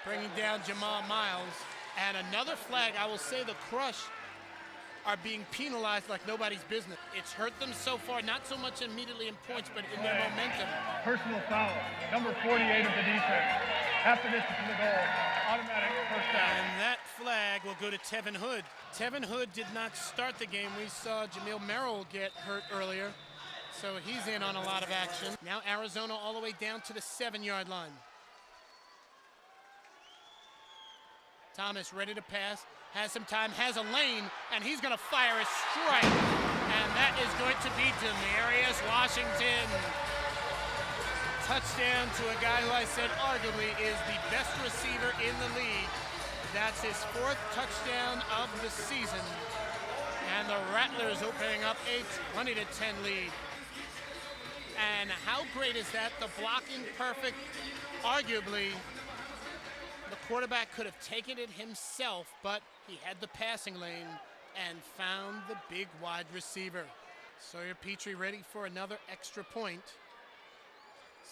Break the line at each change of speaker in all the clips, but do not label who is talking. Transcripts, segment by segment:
bringing down Jamal Miles. And another flag. I will say the Crush are being penalized like nobody's business. It's hurt them so far, not so much immediately in points, but in their momentum.
Personal foul, number 48 of the defense. After this from the goal, automatic first down.
And that flag will go to Tevin Hood. Tevin Hood did not start the game. We saw Jamil Merrill get hurt earlier, so he's in on a lot of action. Now Arizona all the way down to the 7-yard line. Thomas ready to pass, has some time, has a lane, and he's going to fire a strike. And that is going to be Demarius Washington. Touchdown to a guy who I said arguably is the best receiver in the league. That's his 4th touchdown of the season. And the Rattlers opening up a 20-10 lead. And how great is that? The blocking perfect, arguably. The quarterback could have taken it himself, but he had the passing lane and found the big wide receiver. Sawyer Petrie ready for another extra point.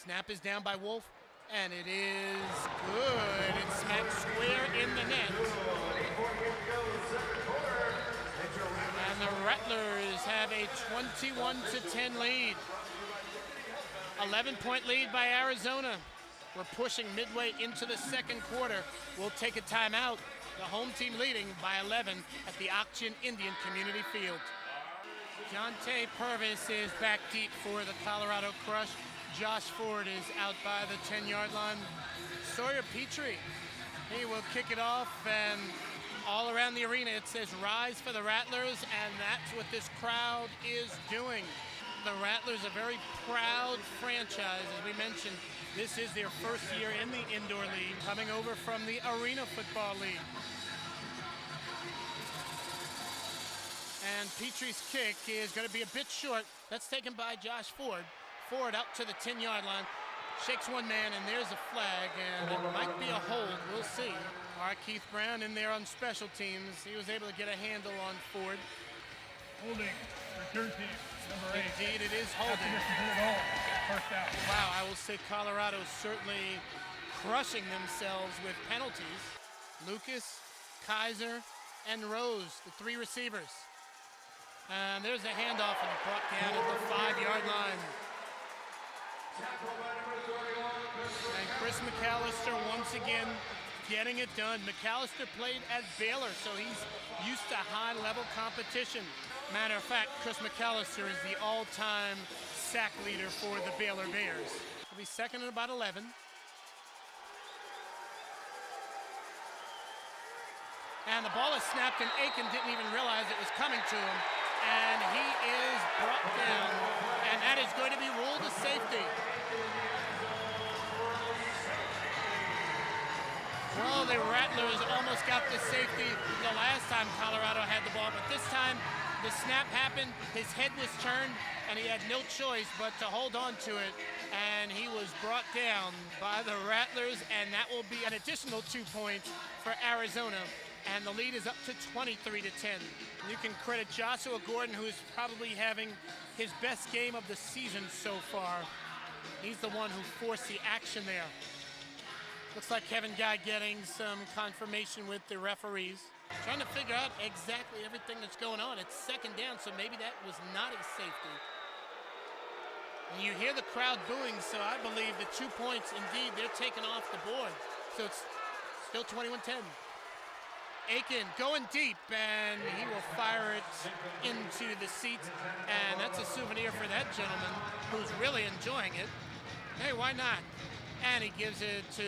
Snap is down by Wolf, and it is good. It's smacked square in the net. And the Rattlers have a 21-10 lead. 11-point lead by Arizona. We're pushing midway into the second quarter. We'll take a timeout. The home team leading by 11 at the Auction Indian Community Field. Jonte Purvis is back deep for the Colorado Crush. Josh Ford is out by the 10-yard line. Sawyer Petrie, he will kick it off, and all around the arena it says rise for the Rattlers, and that's what this crowd is doing. The Rattlers, a very proud franchise, as we mentioned. This is their first year in the indoor league, coming over from the Arena Football League. And Petrie's kick is going to be a bit short. That's taken by Josh Ford. Ford up to the 10-yard line, shakes one man, and there's a flag, and it might be a hold. We'll see. Our Keith Brown in there on special teams. He was able to get a handle on Ford.
Holding, return team, number 8.
Indeed, it is holding.
First down.
Wow, I will say Colorado certainly crushing themselves with penalties. Lucas, Kaiser, and Rose, the 3 receivers. And there's a handoff and brought down at the 5-yard line. And Chris McAllister once again getting it done. McAllister played at Baylor, so he's used to high-level competition. Matter of fact, Chris McAllister is the all-time sack leader for the Baylor Bears. He'll be second and about 11. And the ball is snapped, and Aiken didn't even realize it was coming to him. And he is brought down, and that is going to be ruled a safety. Well, the Rattlers almost got the safety the last time Colorado had the ball, but this time the snap happened, his head was turned, and he had no choice but to hold on to it, and he was brought down by the Rattlers, and that will be an additional 2 points for Arizona. And the lead is up to 23-10. You can credit Joshua Gordon, who is probably having his best game of the season so far. He's the one who forced the action there. Looks like Kevin Guy getting some confirmation with the referees. Trying to figure out exactly everything that's going on. It's second down, so maybe that was not a safety. And you hear the crowd booing, so I believe the 2 points, indeed, they're taken off the board. So it's still 21-10. Aiken going deep, and he will fire it into the seats, and that's a souvenir for that gentleman who's really enjoying it. Hey, why not? And he gives it to,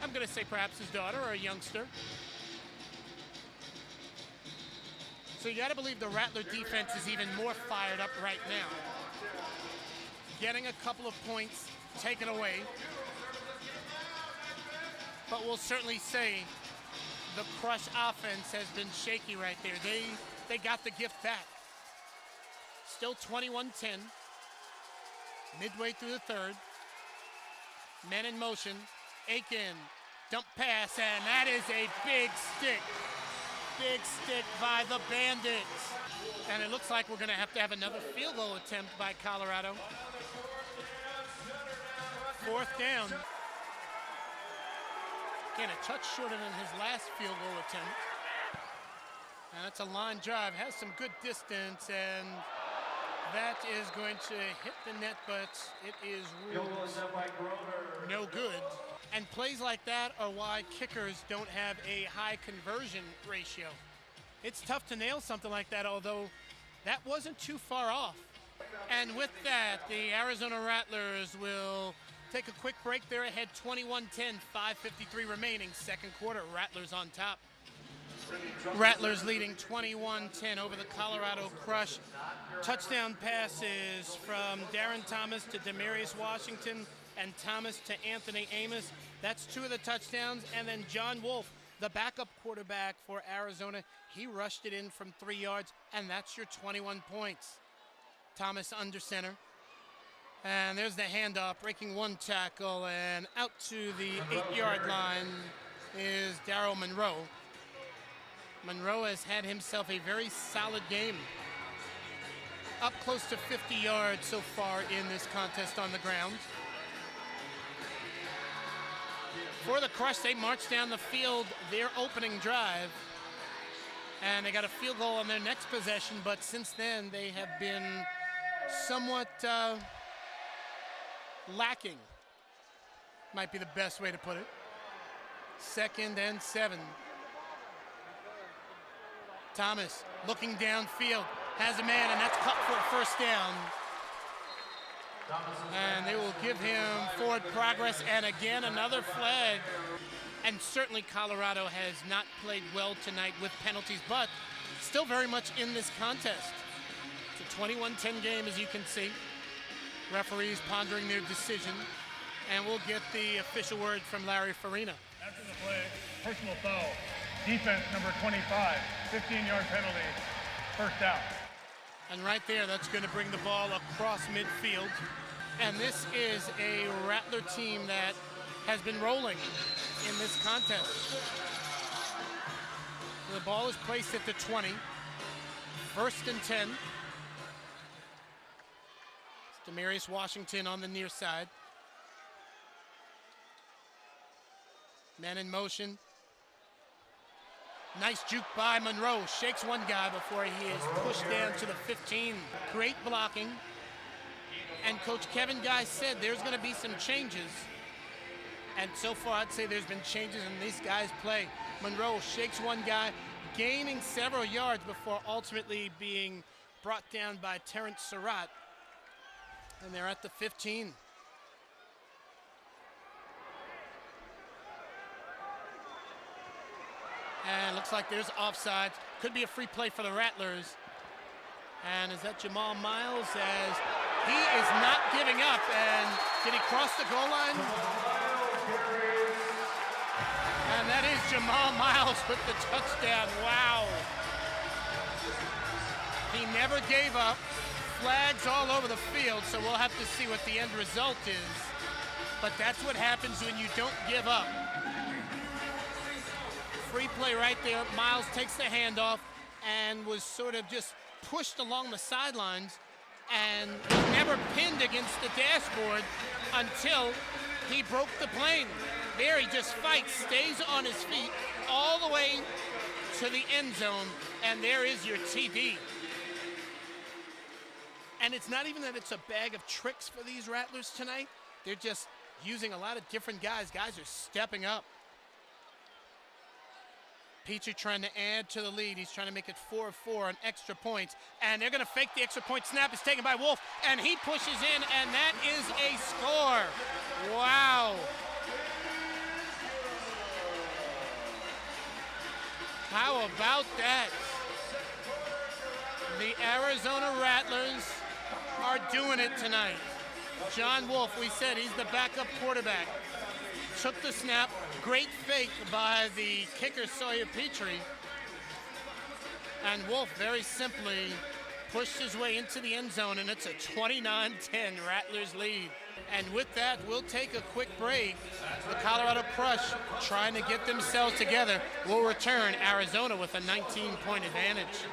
I'm going to say perhaps his daughter or a youngster. So you got to believe the Rattler defense is even more fired up right now. Getting a couple of points taken away. But we'll certainly say the Crush offense has been shaky right there. They got the gift back. Still 21-10. Midway through the third. Men in motion. Aiken, dump pass, and that is a big stick. Big stick by the Bandits. And it looks like we're going to have another field goal attempt by Colorado. Fourth down. Again, a touch shorter than his last field goal attempt. And that's a line drive, has some good distance, and that is going to hit the net, but it is ruled no good. And plays like that are why kickers don't have a high conversion ratio. It's tough to nail something like that, although that wasn't too far off. And with that, the Arizona Rattlers will take a quick break. They're ahead 21-10, 5:53 remaining, second quarter. Rattlers on top. Rattlers leading 21-10 over the Colorado Crush. Touchdown passes from Darren Thomas to Demarius Washington and Thomas to Anthony Amos. That's two of the touchdowns. And then John Wolf, the backup quarterback for Arizona, he rushed it in from 3 yards, and that's your 21 points. Thomas under center. And there's the handoff, breaking one tackle, and out to the 8-yard line is Darryl Monroe. Monroe has had himself a very solid game. Up close to 50 yards so far in this contest on the ground. For the Crush, they marched down the field their opening drive, and they got a field goal on their next possession, but since then they have been somewhat lacking, might be the best way to put it. 2nd and 7. Thomas looking downfield, has a man, and that's cut for a first down. And they will give him forward progress, and again another flag. And certainly Colorado has not played well tonight with penalties, but still very much in this contest. It's a 21-10 game, as you can see. Referees pondering their decision, and we'll get the official word from Larry Farina.
After the play, personal foul. Defense number 25, 15-yard penalty, first down.
And right there, that's going to bring the ball across midfield. And this is a Rattler team that has been rolling in this contest. The ball is placed at the 20. 1st and 10. It's Demarius Washington on the near side. Man in motion. Nice juke by Monroe. Shakes one guy before he is pushed down to the 15. Great blocking. And Coach Kevin Guy said there's going to be some changes. And so far, I'd say there's been changes in these guys' play. Monroe shakes one guy, gaining several yards before ultimately being brought down by Terrence Surratt. And they're at the 15. And looks like there's offside. Could be a free play for the Rattlers. And is that Jamal Miles? As he is not giving up. And did he cross the goal line? And that is Jamal Miles with the touchdown. Wow. He never gave up. Flags all over the field, so we'll have to see what the end result is. But that's what happens when you don't give up. Free play right there. Miles takes the handoff and was sort of just pushed along the sidelines and never pinned against the dashboard until he broke the plane. There he just fights, stays on his feet all the way to the end zone, and there is your TD. And it's not even that it's a bag of tricks for these Rattlers tonight. They're just using a lot of different guys. Guys are stepping up. Petrie trying to add to the lead. He's trying to make it 4-4 on extra points. And they're going to fake the extra point. Snap is taken by Wolf, and he pushes in, and that is a score. Wow. How about that? The Arizona Rattlers are doing it tonight. John Wolf, we said he's the backup quarterback. Took the snap. Great fake by the kicker, Sawyer Petrie. And Wolf very simply pushed his way into the end zone, and it's a 29-10 Rattlers lead. And with that, we'll take a quick break. The Colorado Crush trying to get themselves together. We'll return Arizona with a 19-point advantage.